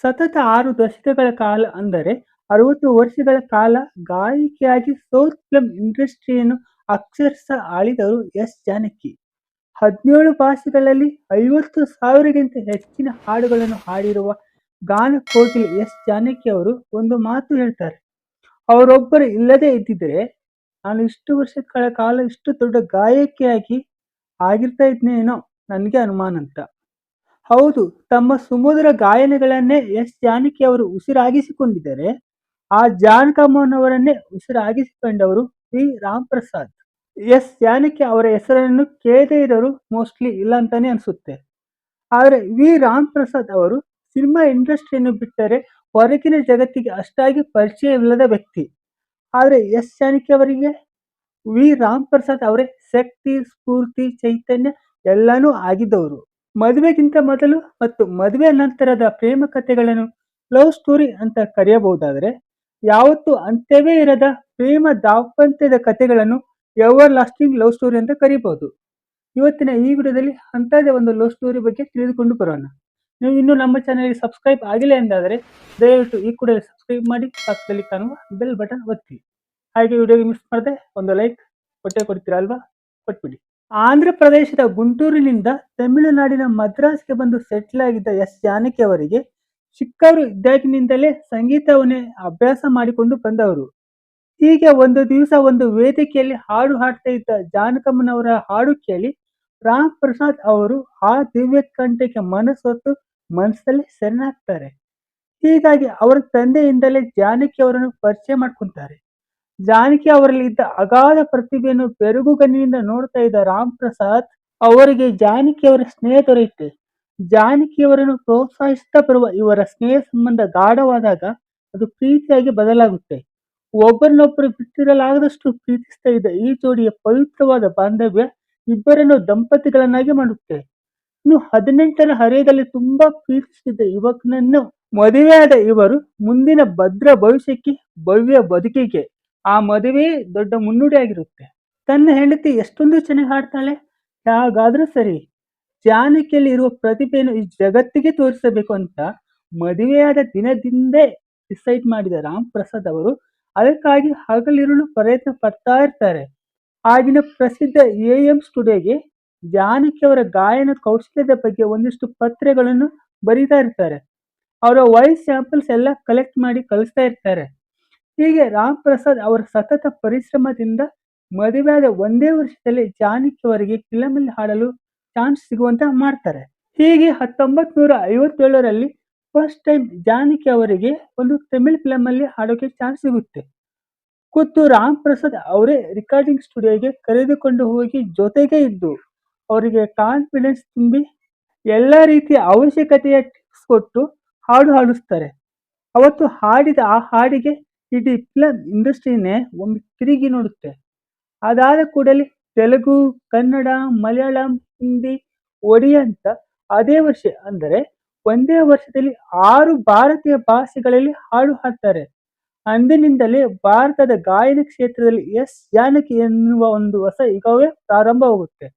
ಸತತ 6 ದಶಕಗಳ ಕಾಲ ಅಂದರೆ 60 ವರ್ಷಗಳ ಕಾಲ ಗಾಯಕಿಯಾಗಿ ಸೌತ್ ಫಿಲ್ಮ್ ಇಂಡಸ್ಟ್ರಿಯನ್ನು ಅಕ್ಷರಶಃ ಆಳಿದವರು ಎಸ್ ಜಾನಕಿ. 17 ಭಾಷೆಗಳಲ್ಲಿ 50,000ಗಿಂತ ಹೆಚ್ಚಿನ ಹಾಡುಗಳನ್ನು ಹಾಡಿರುವ ಗಾನಕೋಗಿಲೆ ಎಸ್ ಜಾನಕಿ ಅವರು ಒಂದು ಮಾತು ಹೇಳ್ತಾರೆ. ಅವರೊಬ್ಬರು ಇಲ್ಲದೇ ಇದ್ದಿದ್ರೆ ನಾನು ಇಷ್ಟು ವರ್ಷಗಳ ಕಾಲ ಇಷ್ಟು ದೊಡ್ಡ ಗಾಯಕಿಯಾಗಿ ಆಗಿರ್ತಾ ಇದ್ನೇನೋ ನನಗೆ ಅನುಮಾನ ಅಂತ. ಹೌದು, ತಮ್ಮ ಸುಮಧುರ ಗಾಯನಗಳನ್ನೇ ಎಸ್ ಜಾನಕಿ ಅವರು ಉಸಿರಾಗಿಸಿಕೊಂಡಿದ್ದರೆ, ಆ ಜಾನಕಮ್ಮನವರನ್ನೇ ಉಸಿರಾಗಿಸಿಕೊಂಡವರು ವಿ ರಾಮಪ್ರಸಾದ್. ಎಸ್ ಜಾನಕಿ ಅವರ ಹೆಸರನ್ನು ಕೇಳದೇ ಇರೋರು ಮೋಸ್ಟ್ಲಿ ಇಲ್ಲ ಅಂತಾನೆ ಅನ್ಸುತ್ತೆ. ಆದರೆ ವಿ ರಾಮಪ್ರಸಾದ್ ಅವರು ಸಿನಿಮಾ ಇಂಡಸ್ಟ್ರಿಯನ್ನು ಬಿಟ್ಟರೆ ಹೊರಗಿನ ಜಗತ್ತಿಗೆ ಅಷ್ಟಾಗಿ ಪರಿಚಯವಿಲ್ಲದ ವ್ಯಕ್ತಿ. ಆದರೆ ಎಸ್ ಜಾನಕಿ ಅವರಿಗೆ ವಿ ರಾಮಪ್ರಸಾದ್ ಅವರೇ ಶಕ್ತಿ, ಸ್ಫೂರ್ತಿ, ಚೈತನ್ಯ ಎಲ್ಲನೂ ಆಗಿದ್ದವರು. ಮದುವೆಗಿಂತ ಮೊದಲು ಮತ್ತು ಮದುವೆ ನಂತರದ ಪ್ರೇಮ ಕಥೆಗಳನ್ನು ಲವ್ ಸ್ಟೋರಿ ಅಂತ ಕರೆಯಬಹುದಾದರೆ, ಯಾವತ್ತೂ ಅಂತ್ಯವೇ ಇರದ ಪ್ರೇಮ ದಾಂಪತ್ಯದ ಕಥೆಗಳನ್ನು ಎವರ್ ಲಾಸ್ಟಿಂಗ್ ಲವ್ ಸ್ಟೋರಿ ಅಂತ ಕರೀಬಹುದು. ಇವತ್ತಿನ ಈ ವಿಡಿಯೋದಲ್ಲಿ ಅಂಥದ್ದೇ ಒಂದು ಲವ್ ಸ್ಟೋರಿ ಬಗ್ಗೆ ತಿಳಿದುಕೊಂಡು ಬರೋಣ. ನೀವು ಇನ್ನೂ ನಮ್ಮ ಚಾನಲ್ಗೆ ಸಬ್ಸ್ಕ್ರೈಬ್ ಆಗಿಲ್ಲ ಎಂದಾದರೆ ದಯವಿಟ್ಟು ಈ ಕೂಡಲೇ ಸಬ್ಸ್ಕ್ರೈಬ್ ಮಾಡಿ, ಪಕ್ಕದಲ್ಲಿ ಕಾಣುವ ಬೆಲ್ ಬಟನ್ ಒತ್ತಿ. ಹಾಗೆ ವಿಡಿಯೋಗೆ ಮಿಸ್ ಮಾಡದೆ ಒಂದು ಲೈಕ್ ಕೊಡ್ತೀರಾ ಅಲ್ವಾ? ಕೊಟ್ಬಿಡಿ. ಆಂಧ್ರ ಪ್ರದೇಶದ ಗುಂಟೂರಿನಿಂದ ತಮಿಳುನಾಡಿನ ಮದ್ರಾಸ್ಗೆ ಬಂದು ಸೆಟ್ಲ್ ಆಗಿದ್ದ ಎಸ್ ಜಾನಕಿ ಅವರಿಗೆ ಚಿಕ್ಕವರು ಇದ್ದಾಗಿನಿಂದಲೇ ಸಂಗೀತವನ್ನೇ ಅಭ್ಯಾಸ ಮಾಡಿಕೊಂಡು ಬಂದವರು. ಹೀಗೆ ಒಂದು ದಿವಸ ಒಂದು ವೇದಿಕೆಯಲ್ಲಿ ಹಾಡು ಹಾಡ್ತಾ ಇದ್ದ ಜಾನಕಮ್ಮನವರ ಹಾಡು ಕೇಳಿ ರಾಮ್ ಪ್ರಸಾದ್ ಅವರು ಆ ದಿವ್ಯ ಕಂಠಕ್ಕೆ ಮನಸೊತ್ತು ಮನಸ್ಸಲ್ಲಿ ಶರಣಾಗ್ತಾರೆ. ಹೀಗಾಗಿ ಅವರ ತಂದೆಯಿಂದಲೇ ಜಾನಕಿ ಅವರನ್ನು ಪರಿಚಯ ಮಾಡ್ಕೊಂತಾರೆ. ಜಾನಕಿ ಅವರಲ್ಲಿ ಇದ್ದ ಅಗಾಧ ಪ್ರತಿಭೆಯನ್ನು ಬೆರಗುಗಣ್ಣಿನಿಂದ ನೋಡ್ತಾ ಇದ್ದ ರಾಮ್ ಪ್ರಸಾದ್ ಅವರಿಗೆ ಜಾನಕಿ ಅವರ ಸ್ನೇಹ ದೊರೆಯುತ್ತೆ. ಜಾನಕಿಯವರನ್ನು ಪ್ರೋತ್ಸಾಹಿಸುತ್ತಾ ಬರುವ ಇವರ ಸ್ನೇಹ ಸಂಬಂಧ ಗಾಢವಾದಾಗ ಅದು ಪ್ರೀತಿಯಾಗಿ ಬದಲಾಗುತ್ತೆ. ಒಬ್ಬರನ್ನೊಬ್ಬರು ಬಿಟ್ಟಿರಲಾಗದಷ್ಟು ಪ್ರೀತಿಸ್ತಾ ಇದ್ದ ಈ ಜೋಡಿಯ ಪವಿತ್ರವಾದ ಬಾಂಧವ್ಯ ಇಬ್ಬರನ್ನು ದಂಪತಿಗಳನ್ನಾಗಿ ಮಾಡುತ್ತೆ. ಇನ್ನು 18ರ ಹರೆಯದಲ್ಲಿ ತುಂಬಾ ಪ್ರೀತಿಸುತ್ತಿದ್ದ ಯುವಕನನ್ನು ಮದುವೆಯಾದ ಇವರು ಮುಂದಿನ ಭದ್ರ ಭವಿಷ್ಯಕ್ಕೆ, ಭವ್ಯ ಬದುಕಿಗೆ ಆ ಮದುವೆ ದೊಡ್ಡ ಮುನ್ನುಡಿಯಾಗಿರುತ್ತೆ. ತನ್ನ ಹೆಂಡತಿ ಎಷ್ಟೊಂದು ಚೆನ್ನಾಗಿ ಹಾಡ್ತಾಳೆ, ಯಾವಾಗಾದ್ರೂ ಸರಿ ಜಾನಕಿಯಲ್ಲಿ ಇರುವ ಪ್ರತಿಭೆಯನ್ನು ಈ ಜಗತ್ತಿಗೆ ತೋರಿಸಬೇಕು ಅಂತ ಮದುವೆಯಾದ ದಿನದಿಂದೇ ಡಿಸೈಡ್ ಮಾಡಿದ ರಾಮ್ ಪ್ರಸಾದ್ ಅವರು ಅದಕ್ಕಾಗಿ ಹಗಲಿರುಳು ಪ್ರಯತ್ನ ಪಡ್ತಾ ಇರ್ತಾರೆ. ಆಗಿನ ಪ್ರಸಿದ್ಧ ಎಎಂ ಸ್ಟುಡಿಯೋಗೆ ಜಾನಕಿ ಅವರ ಗಾಯನ ಕೌಶಲ್ಯದ ಬಗ್ಗೆ ಒಂದಿಷ್ಟು ಪತ್ರಗಳನ್ನು ಬರೀತಾ ಇರ್ತಾರೆ. ಅವರ ವಾಯ್ಸ್ ಸ್ಯಾಂಪಲ್ಸ್ ಎಲ್ಲ ಕಲೆಕ್ಟ್ ಮಾಡಿ ಕಳಿಸ್ತಾ ಇರ್ತಾರೆ. ಹೀಗೆ ರಾಮ್ ಪ್ರಸಾದ್ ಅವರ ಸತತ ಪರಿಶ್ರಮದಿಂದ ಮದುವೆಯಾದ ಒಂದೇ ವರ್ಷದಲ್ಲಿ ಜಾನಕಿ ಅವರಿಗೆ ಫಿಲಮ್ ಅಲ್ಲಿ ಹಾಡಲು ಚಾನ್ಸ್ ಸಿಗುವಂತ ಮಾಡ್ತಾರೆ. ಹೀಗೆ 1957ರಲ್ಲಿ ಫಸ್ಟ್ ಟೈಮ್ ಜಾನಕಿ ಅವರಿಗೆ ಒಂದು ತಮಿಳ್ ಫಿಲಮ್ ಅಲ್ಲಿ ಹಾಡೋಕೆ ಚಾನ್ಸ್ ಸಿಗುತ್ತೆ. ಖುದ್ದು ರಾಮ್ ಪ್ರಸಾದ್ ಅವರೇ ರೆಕಾರ್ಡಿಂಗ್ ಸ್ಟುಡಿಯೋಗೆ ಕರೆದುಕೊಂಡು ಹೋಗಿ ಜೊತೆಗೆ ಇದ್ದು ಅವರಿಗೆ ಕಾನ್ಫಿಡೆನ್ಸ್ ತುಂಬಿ ಎಲ್ಲ ರೀತಿಯ ಅವಶ್ಯಕತೆಯ ಟಿಪ್ಸ್ ಕೊಟ್ಟು ಹಾಡು ಹಾಡಿಸ್ತಾರೆ. ಅವತ್ತು ಹಾಡಿದ ಆ ಹಾಡಿಗೆ ಇಡೀ ಫಿಲಂ ಇಂಡಸ್ಟ್ರಿನೇ ಒಮ್ಮೆ ತಿರುಗಿ ನೋಡುತ್ತೆ. ಅದಾದ ಕೂಡಲೇ ತೆಲುಗು, ಕನ್ನಡ, ಮಲಯಾಳಂ, ಹಿಂದಿ, ಒಡಿಯಾ ಅಂತ ಅದೇ ವರ್ಷ ಅಂದರೆ ಒಂದೇ ವರ್ಷದಲ್ಲಿ 6 ಭಾರತೀಯ ಭಾಷೆಗಳಲ್ಲಿ ಹಾಡು ಹಾಡ್ತಾರೆ. ಅಂದಿನಿಂದಲೇ ಭಾರತದ ಗಾಯನ ಕ್ಷೇತ್ರದಲ್ಲಿ ಎಸ್ ಜಾನಕಿ ಎನ್ನುವ ಒಂದು ಹೊಸ ಯುಗವೇ ಪ್ರಾರಂಭವಾಗುತ್ತೆ.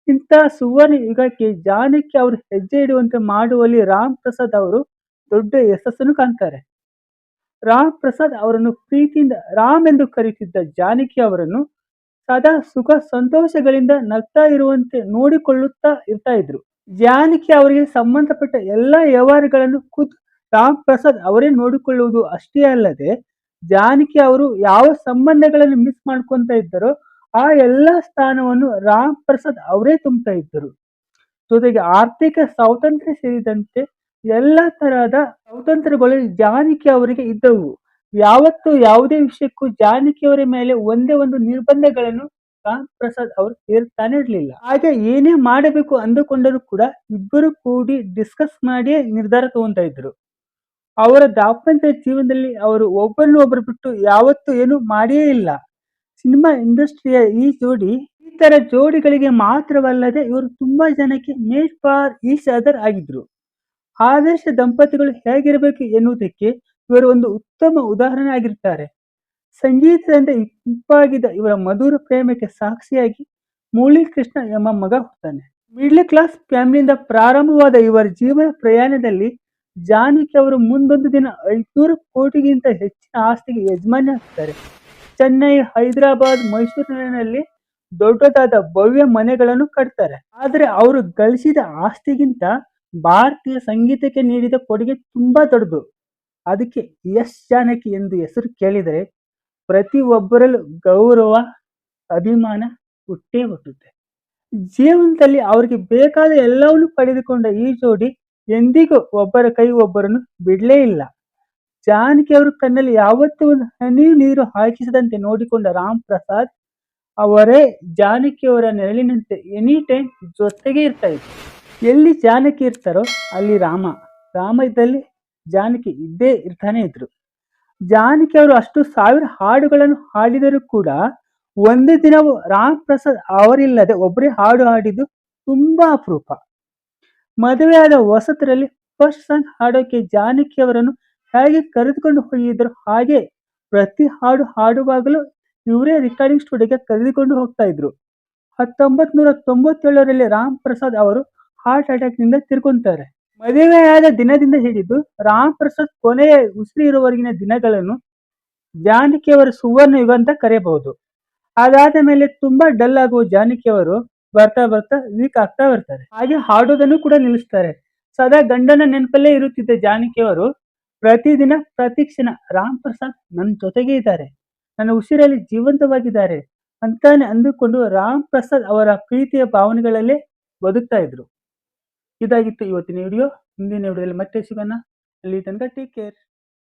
ಇಂತಹ ಸುವರ್ಣ ಯುಗಕ್ಕೆ ಜಾನಕಿ ಅವರು ಹೆಜ್ಜೆ ಇಡುವಂತೆ ಮಾಡುವಲ್ಲಿ ರಾಮ್ ಪ್ರಸಾದ್ ಅವರು ದೊಡ್ಡ ಯಶಸ್ಸನ್ನು ಕಾಣ್ತಾರೆ. ರಾಮ್ ಪ್ರಸಾದ್ ಅವರನ್ನು ಪ್ರೀತಿಯಿಂದ ರಾಮ್ ಎಂದು ಕರೆಯುತ್ತಿದ್ದ ಜಾನಕಿ ಅವರನ್ನು ಸದಾ ಸುಖ ಸಂತೋಷಗಳಿಂದ ನಗ್ತಾ ಇರುವಂತೆ ನೋಡಿಕೊಳ್ಳುತ್ತಾ ಇರ್ತಾ ಇದ್ರು. ಜಾನಕಿ ಅವರಿಗೆ ಸಂಬಂಧಪಟ್ಟ ಎಲ್ಲ ವ್ಯವಹಾರಗಳನ್ನು ಖುದ್ದು ರಾಮ್ ಪ್ರಸಾದ್ ಅವರೇ ನೋಡಿಕೊಳ್ಳುವುದು ಅಷ್ಟೇ ಅಲ್ಲದೆ, ಜಾನಕಿ ಅವರು ಯಾವ ಸಂಬಂಧಗಳನ್ನು ಮಿಸ್ ಮಾಡ್ಕೊಂತ ಇದ್ದರೋ ಆ ಎಲ್ಲ ಸ್ಥಾನವನ್ನು ರಾಮ್ ಪ್ರಸಾದ್ ಅವರೇ ತುಂಬುತ್ತಾ ಇದ್ದರು. ಜೊತೆಗೆ ಆರ್ಥಿಕ ಸ್ವಾತಂತ್ರ್ಯ ಸೇರಿದಂತೆ ಎಲ್ಲ ತರಹದ ಸ್ವಾತಂತ್ರ್ಯಗಳು ಜಾನಕಿ ಅವರಿಗೆ ಇದ್ದವು. ಯಾವತ್ತೂ ಯಾವುದೇ ವಿಷಯಕ್ಕೂ ಜಾನಕಿಯವರ ಮೇಲೆ ಒಂದೇ ಒಂದು ನಿರ್ಬಂಧಗಳನ್ನು ರಾಮ್ ಪ್ರಸಾದ್ ಅವರು ಹೇರ್ತಾನೆ ಇರಲಿಲ್ಲ. ಹಾಗೆ ಏನೇ ಮಾಡಬೇಕು ಅಂದುಕೊಂಡರೂ ಕೂಡ ಇಬ್ಬರು ಕೂಡಿ ಡಿಸ್ಕಸ್ ಮಾಡಿಯೇ ನಿರ್ಧಾರ ತಗೊಂತಾ ಇದ್ರು. ಅವರ ದಾಂಪತ್ಯ ಜೀವನದಲ್ಲಿ ಅವರು ಒಬ್ಬರನ್ನೊಬ್ಬರು ಬಿಟ್ಟು ಯಾವತ್ತೂ ಏನು ಮಾಡಿಯೇ ಇಲ್ಲ. ಸಿನಿಮಾ ಇಂಡಸ್ಟ್ರಿಯ ಈ ಜೋಡಿ ಈ ತರ ಜೋಡಿಗಳಿಗೆ ಮಾತ್ರವಲ್ಲದೆ ಇವರು ತುಂಬಾ ಜನಕ್ಕೆ ಮೇಡ್ ಫಾರ್ ಈಚ್ ಅದರ್ ಆಗಿದ್ರು. ಆದರ್ಶ ದಂಪತಿಗಳು ಹೇಗಿರಬೇಕು ಎನ್ನುವುದಕ್ಕೆ ಇವರು ಒಂದು ಉತ್ತಮ ಉದಾಹರಣೆ ಆಗಿರ್ತಾರೆ. ಸಂಗೀತದಿಂದ ಇಂಪಾಗಿದ್ದ ಇವರ ಮಧುರ ಪ್ರೇಮಕ್ಕೆ ಸಾಕ್ಷಿಯಾಗಿ ಮುರಳಿ ಕೃಷ್ಣ ಎಂಬ ಮಗ ಹುಡ್ತಾನೆ. ಮಿಡ್ಲ್ ಕ್ಲಾಸ್ ಫ್ಯಾಮಿಲಿಯಿಂದ ಪ್ರಾರಂಭವಾದ ಇವರ ಜೀವನ ಪ್ರಯಾಣದಲ್ಲಿ ಜಾನಕಿ ಅವರು ಮುಂದೊಂದು ದಿನ 500 ಕೋಟಿಗಿಂತ ಹೆಚ್ಚಿನ ಆಸ್ತಿಗೆ ಯಜಮಾನಿ ಆಗ್ತಾರೆ. ಚೆನ್ನೈ, ಹೈದರಾಬಾದ್, ಮೈಸೂರಿನಲ್ಲಿ ದೊಡ್ಡದಾದ ಭವ್ಯ ಮನೆಗಳನ್ನು ಕಟ್ತಾರೆ. ಆದರೆ ಅವರು ಗಳಿಸಿದ ಆಸ್ತಿಗಿಂತ ಭಾರತೀಯ ಸಂಗೀತಕ್ಕೆ ನೀಡಿದ ಕೊಡುಗೆ ತುಂಬಾ ದೊಡ್ಡದು. ಅದಕ್ಕೆ ಎಸ್ ಜಾನಕಿ ಎಂದು ಹೆಸರು ಕೇಳಿದರೆ ಪ್ರತಿ ಒಬ್ಬರಲ್ಲೂ ಗೌರವ, ಅಭಿಮಾನ ಹುಟ್ಟೇ ಹುಟ್ಟುತ್ತೆ. ಜೀವನದಲ್ಲಿ ಅವರಿಗೆ ಬೇಕಾದ ಎಲ್ಲವನ್ನೂ ಪಡೆದುಕೊಂಡ ಈ ಜೋಡಿ ಎಂದಿಗೂ ಒಬ್ಬರ ಕೈ ಒಬ್ಬರನ್ನು ಬಿಡಲೇ ಇಲ್ಲ. ಜಾನಕಿ ಅವರು ಕಣ್ಣಲ್ಲಿ ಯಾವತ್ತೂ ಒಂದು ಹನಿಯೂ ನೀರು ಹಾಕಿಸದಂತೆ ನೋಡಿಕೊಂಡ ರಾಮ್ ಪ್ರಸಾದ್ ಅವರೇ ಜಾನಕಿಯವರ ನೆರಳಿನಂತೆ ಎನಿ ಟೈಮ್ ಜೊತೆಗೆ ಇರ್ತಾ ಇದ್ರು. ಎಲ್ಲಿ ಜಾನಕಿ ಇರ್ತಾರೋ ಅಲ್ಲಿ ರಾಮ, ರಾಮ ಇದ್ದಲ್ಲಿ ಜಾನಕಿ ಇದ್ದೇ ಇರ್ತಾನೆ ಇದ್ರು. ಜಾನಕಿ ಅವರು ಅಷ್ಟು ಸಾವಿರ ಹಾಡುಗಳನ್ನು ಹಾಡಿದರೂ ಕೂಡ ಒಂದೇ ದಿನವೂ ರಾಮ್ ಪ್ರಸಾದ್ ಅವರಿಲ್ಲದೆ ಒಬ್ಬರೇ ಹಾಡು ಹಾಡಿದ್ದು ತುಂಬಾ ಅಪರೂಪ. ಮದುವೆಯಾದ ಹೊಸತರಲ್ಲಿ ಫಸ್ಟ್ ಸಾಂಗ್ ಹಾಡೋಕೆ ಜಾನಕಿ ಅವರನ್ನು ಹೇಗೆ ಕರೆದುಕೊಂಡು ಹೋಗಿದ್ರು, ಹಾಗೆ ಪ್ರತಿ ಹಾಡು ಹಾಡುವಾಗಲೂ ಇವರೇ ರೆಕಾರ್ಡಿಂಗ್ ಸ್ಟುಡಿಯೋಗೆ ಕರೆದುಕೊಂಡು ಹೋಗ್ತಾ ಇದ್ರು. 1997ರಲ್ಲಿ ರಾಮ್ ಪ್ರಸಾದ್ ಅವರು ಹಾರ್ಟ್ ಅಟ್ಯಾಕ್ ನಿಂದ ತೀರ್ಕೊಂತಾರೆ. ಮದುವೆಯಾದ ದಿನದಿಂದ ಹಿಡಿದು ರಾಮ್ ಪ್ರಸಾದ್ ಕೊನೆಯ ಉಸಿರು ಇರುವವರೆಗಿನ ದಿನಗಳನ್ನು ಜಾನಕಿಯವರ ಸುವರ್ಣ ಯುಗ ಅಂತ ಕರೆಯಬಹುದು. ಅದಾದ ಮೇಲೆ ತುಂಬಾ ಡಲ್ ಆಗುವ ಜಾನಕಿಯವರು ಬರ್ತಾ ಬರ್ತಾ ವೀಕ್ ಆಗ್ತಾ ಬರ್ತಾರೆ. ಹಾಗೆ ಹಾಡೋದನ್ನು ಕೂಡ ನಿಲ್ಲಿಸ್ತಾರೆ. ಸದಾ ಗಂಡನ ನೆನಪಲ್ಲೇ ಇರುತ್ತಿದ್ದ ಜಾನಕಿಯವರು ಪ್ರತಿದಿನ ಪ್ರತಿ ಕ್ಷಣ ರಾಮ್ ಪ್ರಸಾದ್ ನನ್ನ ಜೊತೆಗೆ ಇದ್ದಾರೆ, ನನ್ನ ಉಸಿರಲ್ಲಿ ಜೀವಂತವಾಗಿದ್ದಾರೆ ಅಂತಾನೆ ಅಂದುಕೊಂಡು ರಾಮ್ ಪ್ರಸಾದ್ ಅವರ ಪ್ರೀತಿಯ ಭಾವನೆಗಳಲ್ಲೇ ಬದುಕ್ತಾ ಇದ್ರು. ಇದಾಗಿತ್ತು ಇವತ್ತಿನ ವಿಡಿಯೋ. ಮುಂದಿನ ವಿಡಿಯೋದಲ್ಲಿ ಮತ್ತೆ ಸಿಗೋಣ. ಅಲ್ಲಿ ತನಕ ಟೇಕ್ ಕೇರ್.